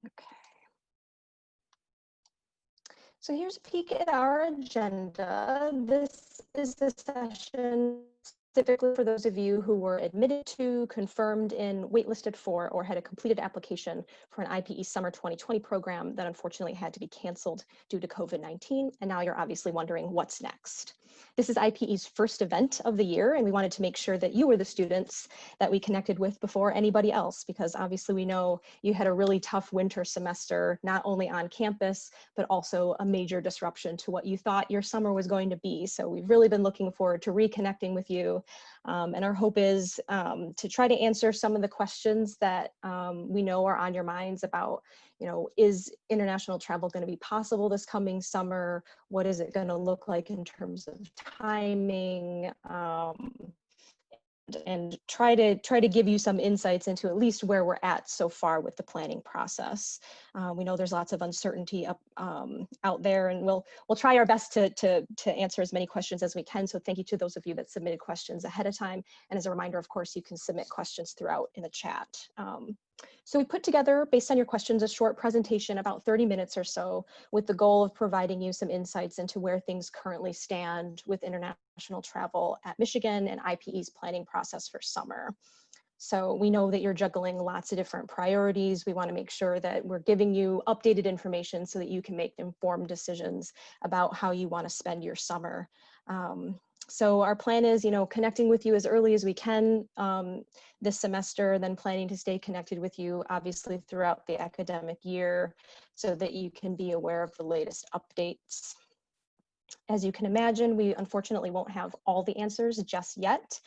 Okay. So here's a peek at our agenda. This is the session specifically for those of you who were admitted to, confirmed in, waitlisted for, or had a completed application for an IPE Summer 2020 program that unfortunately had to be canceled due to COVID-19. And now you're obviously wondering what's next. This is IPE's first event of the year, and we wanted to make sure that you were the students that we connected with before anybody else, because obviously we know you had a really tough winter semester, not only on campus, but also a major disruption to what you thought your summer was going to be. So we've really been looking forward to reconnecting with you. And our hope is to try to answer some of the questions that we know are on your minds about, is international travel going to be possible this coming summer? What is it going to look like in terms of timing? And try to give you some insights into at least where we're at so far with the planning process. We know there's lots of uncertainty out there, and we'll try our best to answer as many questions as we can. So thank you to those of you that submitted questions ahead of time. And as a reminder, of course, you can submit questions throughout in the chat. So we put together, based on your questions, a short presentation, about 30 minutes or so, with the goal of providing you some insights into where things currently stand with international travel at Michigan and IPE's planning process for summer. So we know that you're juggling lots of different priorities. We want to make sure that we're giving you updated information so that you can make informed decisions about how you want to spend your summer. So our plan is, connecting with you as early as we can this semester, then planning to stay connected with you, obviously, throughout the academic year so that you can be aware of the latest updates. As you can imagine, we unfortunately won't have all the answers just yet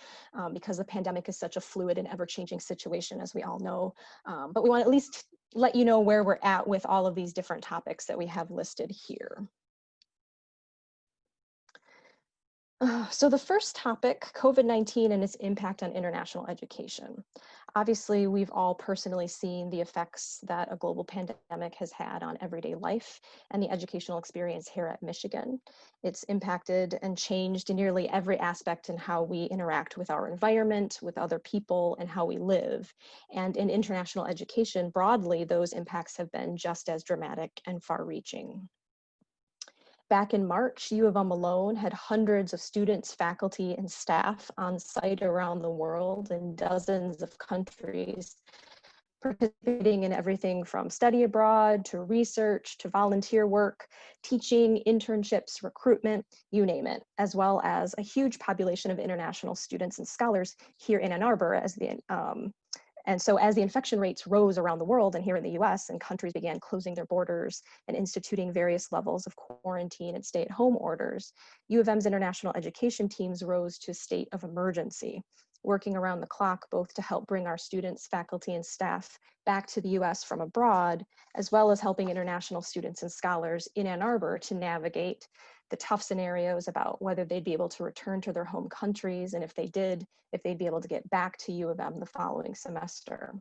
because the pandemic is such a fluid and ever-changing situation, as we all know. But we want to at least let you know where we're at with all of these different topics that we have listed here. So the first topic, COVID-19 and its impact on international education. Obviously, we've all personally seen the effects that a global pandemic has had on everyday life and the educational experience here at Michigan. It's impacted and changed in nearly every aspect in how we interact with our environment, with other people, and how we live. And in international education, broadly, those impacts have been just as dramatic and far-reaching. Back in March, U of M alone had hundreds of students, faculty, and staff on site around the world in dozens of countries, participating in everything from study abroad to research to volunteer work, teaching, internships, recruitment, you name it, as well as a huge population of international students and scholars here in Ann Arbor and so as the infection rates rose around the world and here in the US, and countries began closing their borders and instituting various levels of quarantine and stay-at-home orders, U of M's international education teams rose to a state of emergency, working around the clock both to help bring our students, faculty, and staff back to the US from abroad, as well as helping international students and scholars in Ann Arbor to navigate the tough scenarios about whether they'd be able to return to their home countries, and if they did, if they'd be able to get back to U of M the following semester.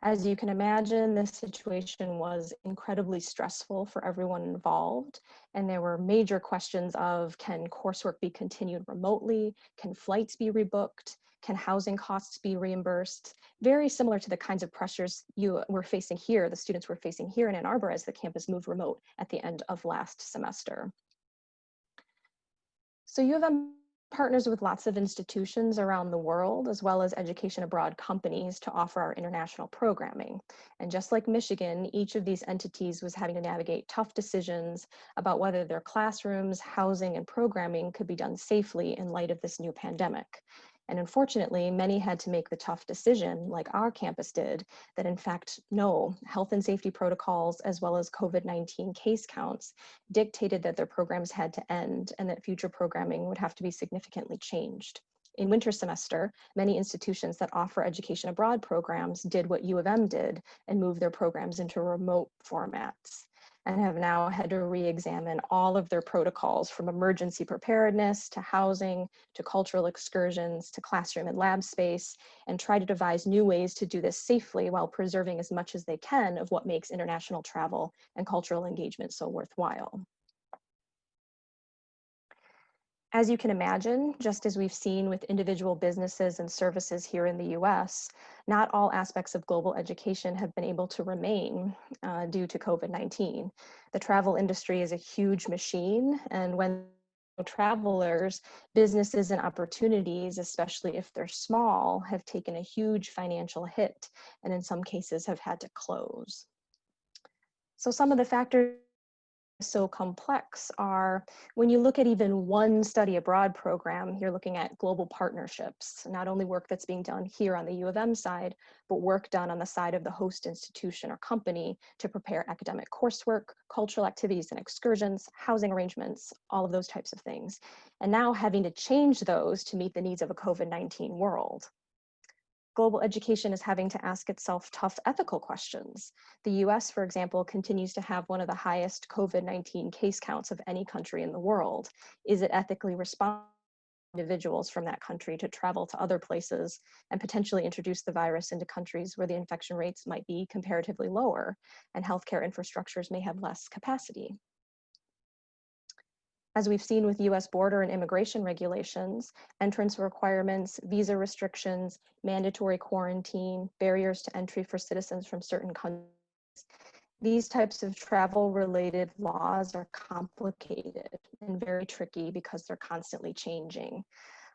As you can imagine, this situation was incredibly stressful for everyone involved, and there were major questions of, can coursework be continued remotely? Can flights be rebooked? Can housing costs be reimbursed? Very similar to the kinds of pressures you were facing here, the students were facing here in Ann Arbor as the campus moved remote at the end of last semester. So U of M partners with lots of institutions around the world, as well as education abroad companies, to offer our international programming. And just like Michigan, each of these entities was having to navigate tough decisions about whether their classrooms, housing, and programming could be done safely in light of this new pandemic. And unfortunately, many had to make the tough decision, like our campus did, that in fact, no, health and safety protocols, as well as COVID-19 case counts, dictated that their programs had to end and that future programming would have to be significantly changed. In winter semester, many institutions that offer education abroad programs did what U of M did and moved their programs into remote formats, and have now had to re-examine all of their protocols, from emergency preparedness to housing, to cultural excursions, to classroom and lab space, and try to devise new ways to do this safely while preserving as much as they can of what makes international travel and cultural engagement so worthwhile. As you can imagine, just as we've seen with individual businesses and services here in the US, not all aspects of global education have been able to remain due to COVID-19. The travel industry is a huge machine, and when travelers, businesses and opportunities, especially if they're small, have taken a huge financial hit and in some cases have had to close. So some of the factors so complex are when you look at even one study abroad program, you're looking at global partnerships, not only work that's being done here on the U of M side, but work done on the side of the host institution or company to prepare academic coursework, cultural activities and excursions, housing arrangements, all of those types of things. And now having to change those to meet the needs of a COVID-19 world. Global education is having to ask itself tough ethical questions. The US, for example, continues to have one of the highest COVID-19 case counts of any country in the world. Is it ethically responsible for individuals from that country to travel to other places and potentially introduce the virus into countries where the infection rates might be comparatively lower and healthcare infrastructures may have less capacity? As we've seen with US border and immigration regulations, entrance requirements, visa restrictions, mandatory quarantine, barriers to entry for citizens from certain countries, these types of travel-related laws are complicated and very tricky because they're constantly changing.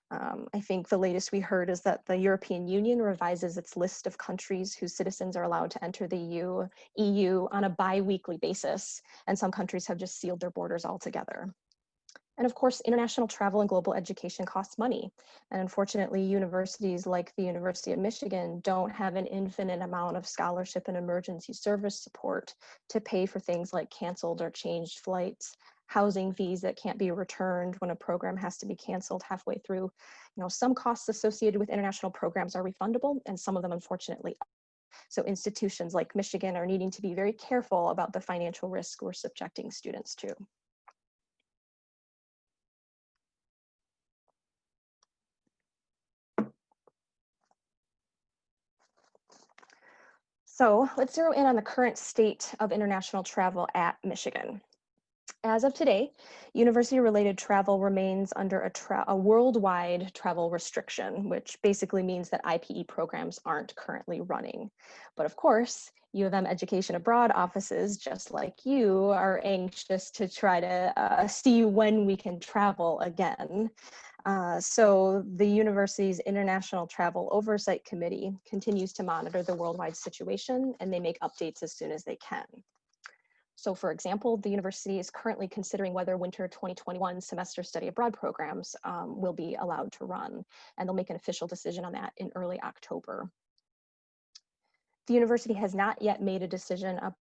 I think the latest we heard is that the European Union revises its list of countries whose citizens are allowed to enter the EU on a bi-weekly basis, and some countries have just sealed their borders altogether. And of course, international travel and global education costs money. And unfortunately, universities like the University of Michigan don't have an infinite amount of scholarship and emergency service support to pay for things like canceled or changed flights, housing fees that can't be returned when a program has to be canceled halfway through. Some costs associated with international programs are refundable, and some of them, unfortunately, aren't. So institutions like Michigan are needing to be very careful about the financial risk we're subjecting students to. So let's zero in on the current state of international travel at Michigan. As of today, university-related travel remains under a worldwide travel restriction, which basically means that IPE programs aren't currently running. But of course, U of M Education Abroad offices, just like you, are anxious to try to see when we can travel again. So the university's International Travel Oversight Committee continues to monitor the worldwide situation, and they make updates as soon as they can. So for example, the university is currently considering whether winter 2021 semester study abroad programs will be allowed to run, and they'll make an official decision on that in early October. The university has not yet made a decision about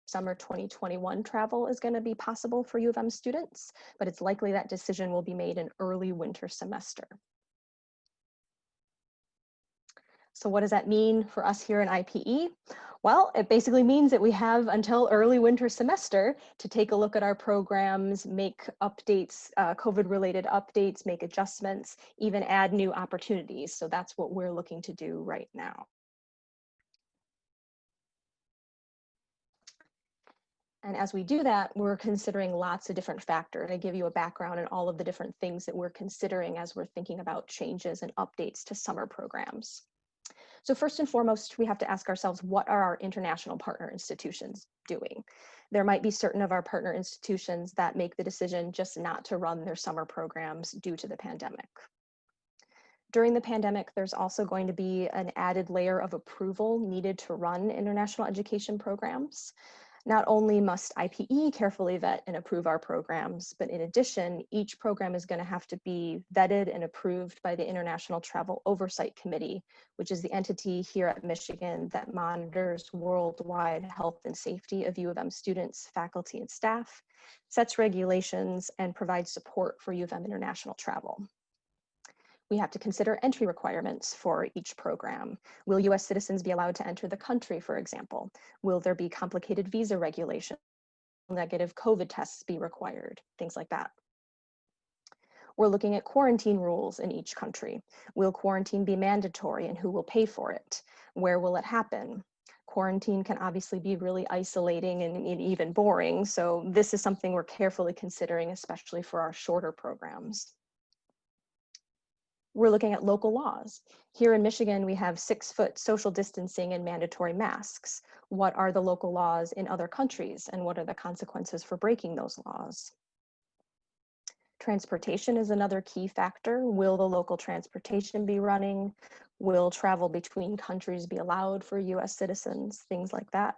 summer 2021 travel is going to be possible for U of M students, but it's likely that decision will be made in early winter semester. So what does that mean for us here in IPE? Well, it basically means that we have until early winter semester to take a look at our programs, make updates, COVID-related updates, make adjustments, even add new opportunities. So that's what we're looking to do right now. And as we do that, we're considering lots of different factors. I give you a background in all of the different things that we're considering as we're thinking about changes and updates to summer programs. So first and foremost, we have to ask ourselves, what are our international partner institutions doing? There might be certain of our partner institutions that make the decision just not to run their summer programs due to the pandemic. During the pandemic, there's also going to be an added layer of approval needed to run international education programs. Not only must IPE carefully vet and approve our programs, but in addition, each program is going to have to be vetted and approved by the International Travel Oversight Committee, which is the entity here at Michigan that monitors worldwide health and safety of U of M students, faculty, and staff, sets regulations, and provides support for U of M international travel. We have to consider entry requirements for each program. Will US citizens be allowed to enter the country, for example? Will there be complicated visa regulations? Will negative COVID tests be required? Things like that. We're looking at quarantine rules in each country. Will quarantine be mandatory and who will pay for it? Where will it happen? Quarantine can obviously be really isolating and even boring, so this is something we're carefully considering, especially for our shorter programs. We're looking at local laws. Here in Michigan, we have 6-foot social distancing and mandatory masks. What are the local laws in other countries, and what are the consequences for breaking those laws? Transportation is another key factor. Will the local transportation be running? Will travel between countries be allowed for US citizens? Things like that.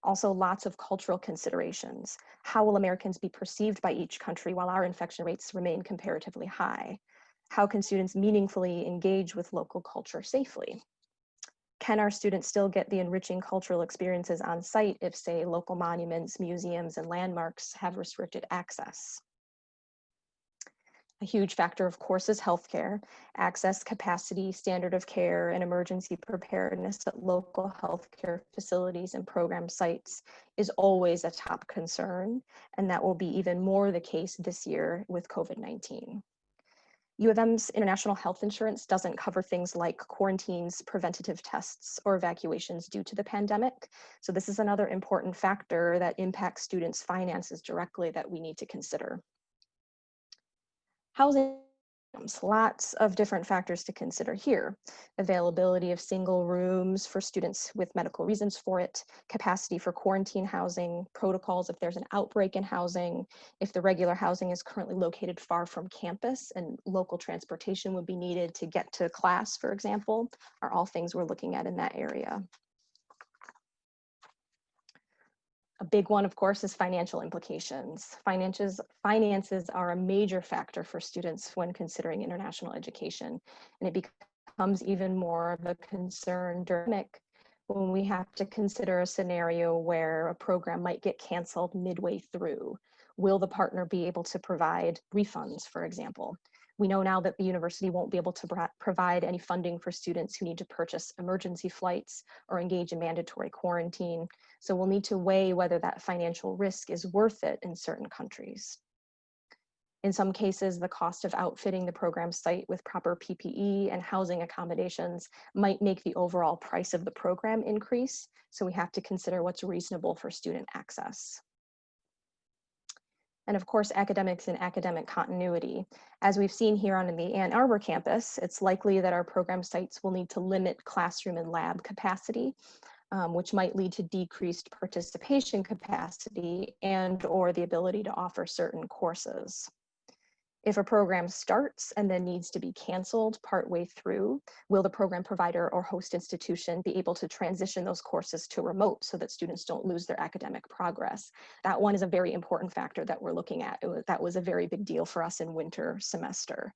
Also, lots of cultural considerations. How will Americans be perceived by each country while our infection rates remain comparatively high? How can students meaningfully engage with local culture safely? Can our students still get the enriching cultural experiences on site if, say, local monuments, museums, and landmarks have restricted access? A huge factor, of course, is healthcare. Access, capacity, standard of care, and emergency preparedness at local healthcare facilities and program sites is always a top concern, and that will be even more the case this year with COVID-19. U of M's international health insurance doesn't cover things like quarantines, preventative tests, or evacuations due to the pandemic. So this is another important factor that impacts students' finances directly that we need to consider. Housing, lots of different factors to consider here. Availability of single rooms for students with medical reasons for it, capacity for quarantine housing, protocols if there's an outbreak in housing, if the regular housing is currently located far from campus and local transportation would be needed to get to class, for example, are all things we're looking at in that area. A big one, of course, is financial implications. Finances are a major factor for students when considering international education, and it becomes even more of a concern during when we have to consider a scenario where a program might get canceled midway through. Will the partner be able to provide refunds, for example? We know now that the university won't be able to provide any funding for students who need to purchase emergency flights or engage in mandatory quarantine. So we'll need to weigh whether that financial risk is worth it in certain countries. In some cases, the cost of outfitting the program site with proper PPE and housing accommodations might make the overall price of the program increase. So we have to consider what's reasonable for student access. And of course, academics and academic continuity. As we've seen here on the Ann Arbor campus, it's likely that our program sites will need to limit classroom and lab capacity, which might lead to decreased participation capacity and or the ability to offer certain courses. If a program starts and then needs to be canceled partway through, will the program provider or host institution be able to transition those courses to remote so that students don't lose their academic progress? That one is a very important factor that we're looking at. That was a very big deal for us in winter semester.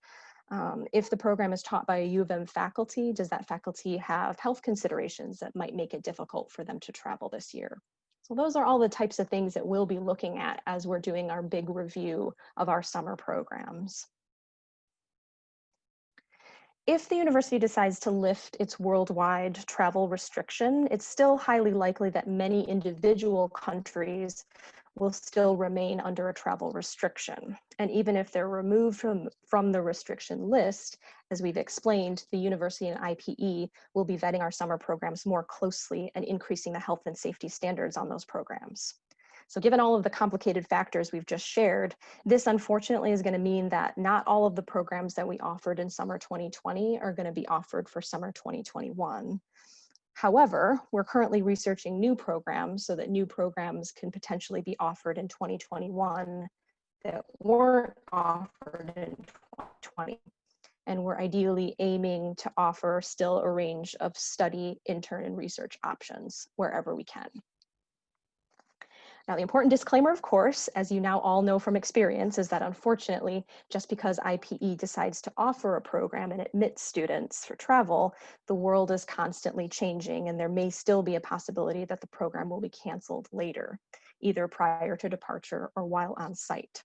If the program is taught by a U of M faculty, does that faculty have health considerations that might make it difficult for them to travel this year? So those are all the types of things that we'll be looking at as we're doing our big review of our summer programs. If the university decides to lift its worldwide travel restriction, it's still highly likely that many individual countries will still remain under a travel restriction. And even if they're removed from the restriction list, as we've explained, the university and IPE will be vetting our summer programs more closely and increasing the health and safety standards on those programs. So given all of the complicated factors we've just shared, this unfortunately is going to mean that not all of the programs that we offered in summer 2020 are going to be offered for summer 2021. However, we're currently researching new programs so that new programs can potentially be offered in 2021 that weren't offered in 2020. And we're ideally aiming to offer still a range of study, intern, and research options wherever we can. Now, the important disclaimer, of course, as you now all know from experience, is that unfortunately, just because IPE decides to offer a program and admits students for travel, the world is constantly changing, and there may still be a possibility that the program will be canceled later, either prior to departure or while on site.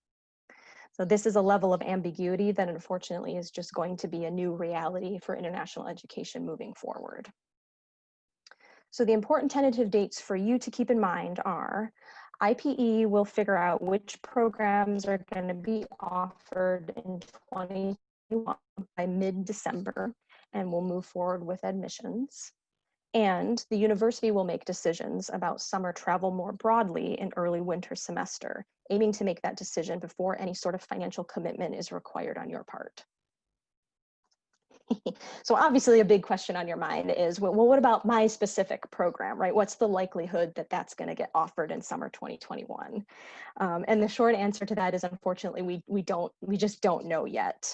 So this is a level of ambiguity that unfortunately is just going to be a new reality for international education moving forward. So the important tentative dates for you to keep in mind are IPE will figure out which programs are going to be offered in 2021 by mid-December, and we'll move forward with admissions. And the university will make decisions about summer travel more broadly in early winter semester, aiming to make that decision before any sort of financial commitment is required on your part. So obviously a big question on your mind is, well, what about my specific program, right? What's the likelihood that that's going to get offered in summer 2021? And the short answer to that is, unfortunately, we just don't know yet.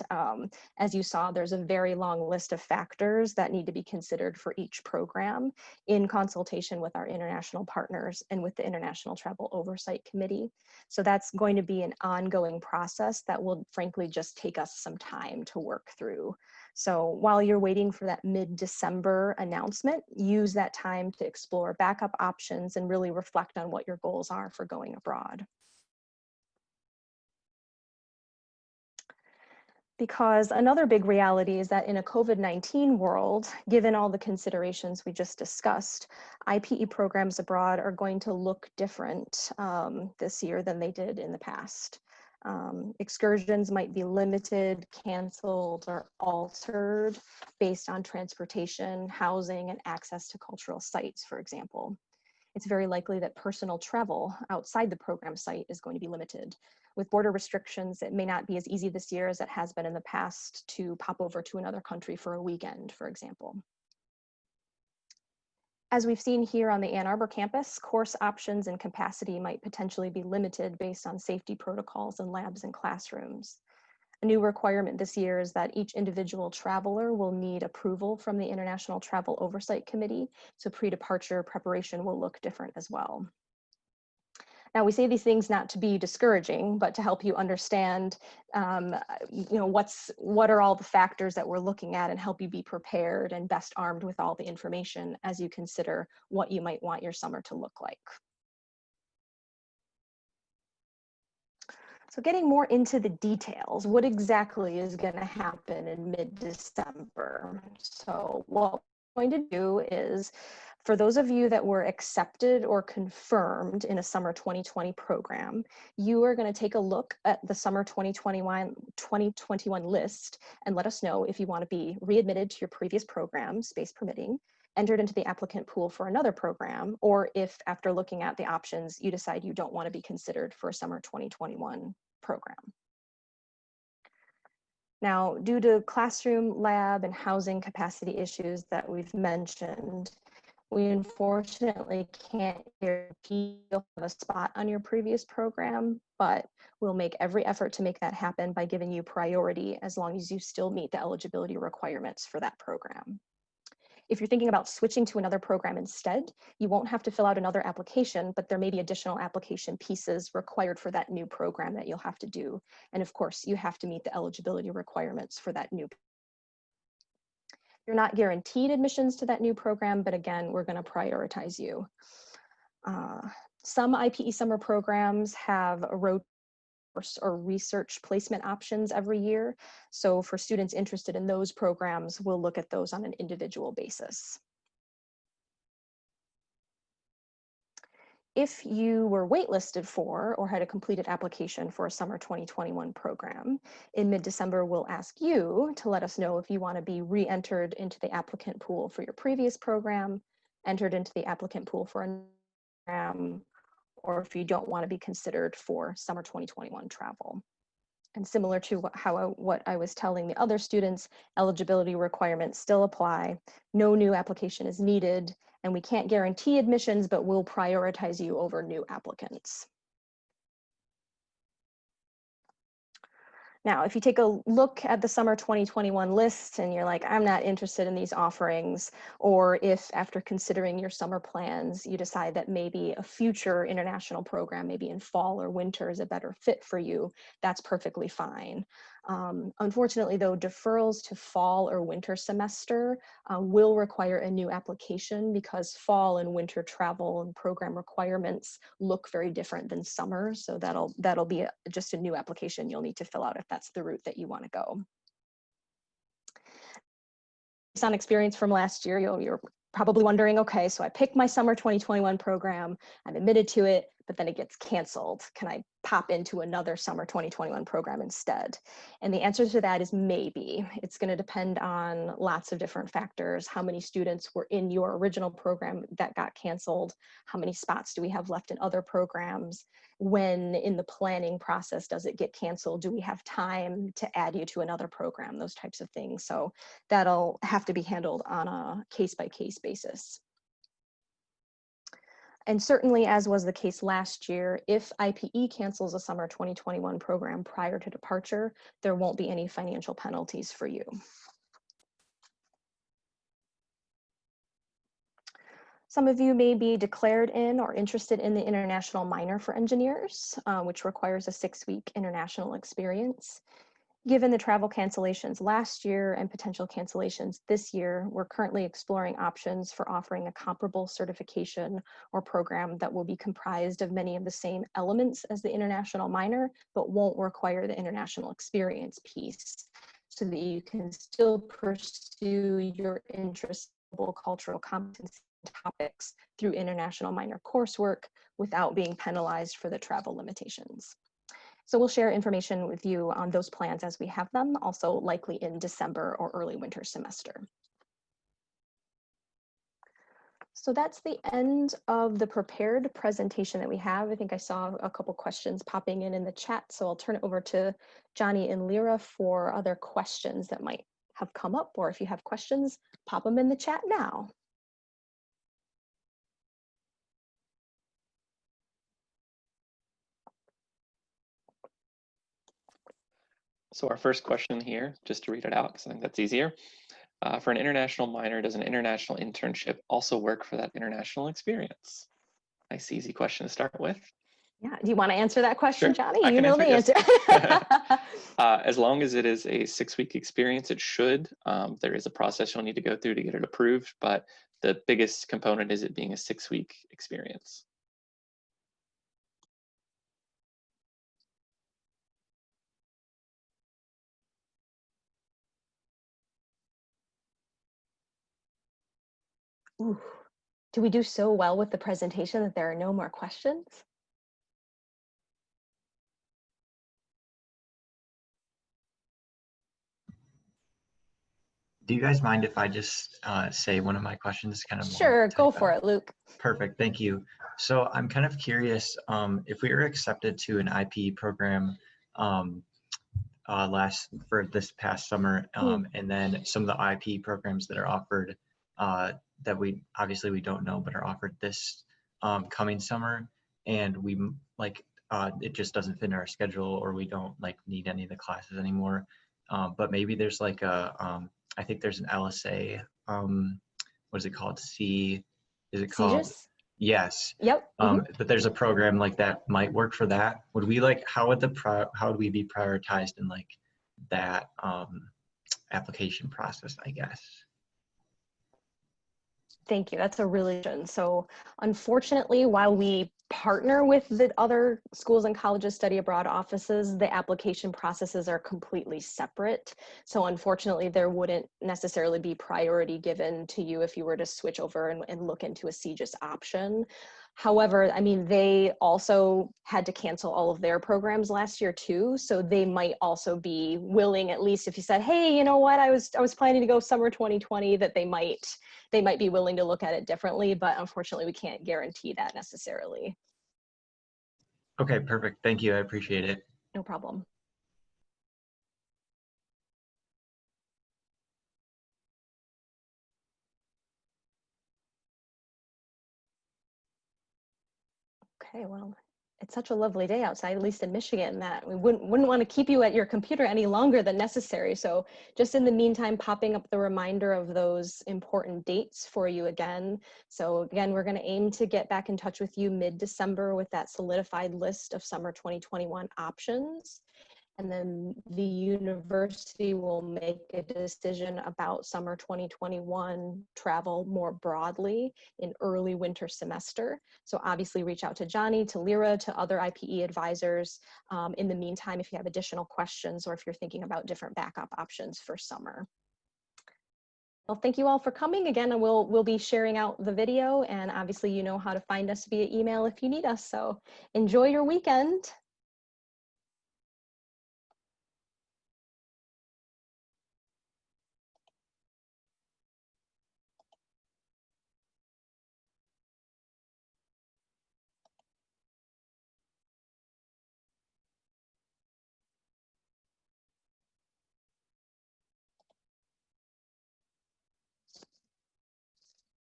As you saw, there's a very long list of factors that need to be considered for each program in consultation with our international partners and with the International Travel Oversight Committee. So that's going to be an ongoing process that will frankly just take us some time to work through. So while you're waiting for that mid-December announcement, use that time to explore backup options and really reflect on what your goals are for going abroad. Because another big reality is that in a COVID-19 world, given all the considerations we just discussed, IPE programs abroad are going to look different this year than they did in the past. Excursions might be limited, canceled, or altered based on transportation, housing, and access to cultural sites, for example. It's very likely that personal travel outside the program site is going to be limited. With border restrictions, it may not be as easy this year as it has been in the past to pop over to another country for a weekend, for example. As we've seen here on the Ann Arbor campus, course options and capacity might potentially be limited based on safety protocols in labs and classrooms. A new requirement this year is that each individual traveler will need approval from the International Travel Oversight Committee, so pre-departure preparation will look different as well. Now, we say these things not to be discouraging, but to help you understand, what are all the factors that we're looking at and help you be prepared and best armed with all the information as you consider what you might want your summer to look like. So getting more into the details, what exactly is going to happen in mid-December? So what we're going to do is, for those of you that were accepted or confirmed in a summer 2020 program, you are going to take a look at the summer 2021 list and let us know if you want to be readmitted to your previous program, space permitting, entered into the applicant pool for another program, or if after looking at the options, you decide you don't want to be considered for a summer 2021 program. Now, due to classroom, lab, and housing capacity issues that we've mentioned, we unfortunately can't guarantee you'll have a spot on your previous program, but we'll make every effort to make that happen by giving you priority as long as you still meet the eligibility requirements for that program. If you're thinking about switching to another program instead, you won't have to fill out another application, but there may be additional application pieces required for that new program that you'll have to do. And of course, you have to meet the eligibility requirements for that new. You're not guaranteed admissions to that new program, but again, we're going to prioritize you. Some IPE summer programs have a road or research placement options every year. So for students interested in those programs, we'll look at those on an individual basis. If you were waitlisted for or had a completed application for a summer 2021 program, in mid-December, we'll ask you to let us know if you want to be re-entered into the applicant pool for your previous program, entered into the applicant pool for a program, or if you don't want to be considered for summer 2021 travel. And similar to what I was telling the other students, eligibility requirements still apply. No new application is needed, and we can't guarantee admissions, but we'll prioritize you over new applicants. Now, if you take a look at the summer 2021 list and you're like, I'm not interested in these offerings, or if after considering your summer plans, you decide that maybe a future international program, maybe in fall or winter, is a better fit for you, that's perfectly fine. Unfortunately, though, deferrals to fall or winter semester will require a new application because fall and winter travel and program requirements look very different than summer. So that'll be just a new application you'll need to fill out if that's the route that you want to go. Based on experience from last year, you're probably wondering, okay, so I picked my summer 2021 program, I'm admitted to it, but then it gets canceled. Can I pop into another summer 2021 program instead? And the answer to that is maybe. It's going to depend on lots of different factors. How many students were in your original program that got canceled? How many spots do we have left in other programs? When in the planning process does it get canceled? Do we have time to add you to another program? Those types of things. So that'll have to be handled on a case-by-case basis. And certainly, as was the case last year, if IPE cancels a summer 2021 program prior to departure, there won't be any financial penalties for you. Some of you may be declared in or interested in the international minor for engineers, which requires a 6-week international experience. Given the travel cancellations last year and potential cancellations this year, we're currently exploring options for offering a comparable certification or program that will be comprised of many of the same elements as the international minor, but won't require the international experience piece, so that you can still pursue your interest in cultural competency topics through international minor coursework without being penalized for the travel limitations. So we'll share information with you on those plans as we have them, also likely in December or early winter semester. So that's the end of the prepared presentation that we have. I think I saw a couple questions popping in the chat, so I'll turn it over to Johnny and Lyra for other questions that might have come up, or if you have questions, pop them in the chat now. So our first question here, just to read it out, because I think that's easier. For an international minor, does an international internship also work for that international experience? Nice, easy question to start with. Yeah, do you want to answer that question, Sure, Johnny? You know the answer. As long as it is a 6-week experience, it should. There is a process you'll need to go through to get it approved, but the biggest component is it being a 6-week experience. Ooh, do we do so well with the presentation that there are no more questions? Do you guys mind if I just say one of my questions kind of? Sure, go for it, Luke. Perfect, thank you. So I'm kind of curious, if we were accepted to an IPE program for this past summer, and then some of the IPE programs that are offered that we don't know but are offered this coming summer, and we it just doesn't fit in our schedule, or we don't need any of the classes anymore, but maybe there's like a I think there's an LSA, what is it called? Is it called? CGIS? Yes. Yep. But there's a program like that might work for that. Would we how would we be prioritized in that application process, I guess? Thank you. That's a really good one. So unfortunately, while we partner with the other schools and colleges study abroad offices, the application processes are completely separate. So unfortunately, there wouldn't necessarily be priority given to you if you were to switch over and look into a CGIS option. However, I mean, they also had to cancel all of their programs last year too. So they might also be willing, at least if you said, hey, you know what, I was planning to go summer 2020, that they might be willing to look at it differently, but unfortunately we can't guarantee that necessarily. Okay, perfect. Thank you. I appreciate it. No problem. Okay, well, it's such a lovely day outside, at least in Michigan, that we wouldn't want to keep you at your computer any longer than necessary. So just in the meantime, popping up the reminder of those important dates for you again. So again, we're going to aim to get back in touch with you mid-December with that solidified list of summer 2021 options. And then the university will make a decision about summer 2021 travel more broadly in early winter semester. So obviously reach out to Johnny, to Lyra, to other IPE advisors. In the meantime, if you have additional questions or if you're thinking about different backup options for summer. Well, thank you all for coming again, and we'll be sharing out the video, and obviously you know how to find us via email if you need us. So enjoy your weekend.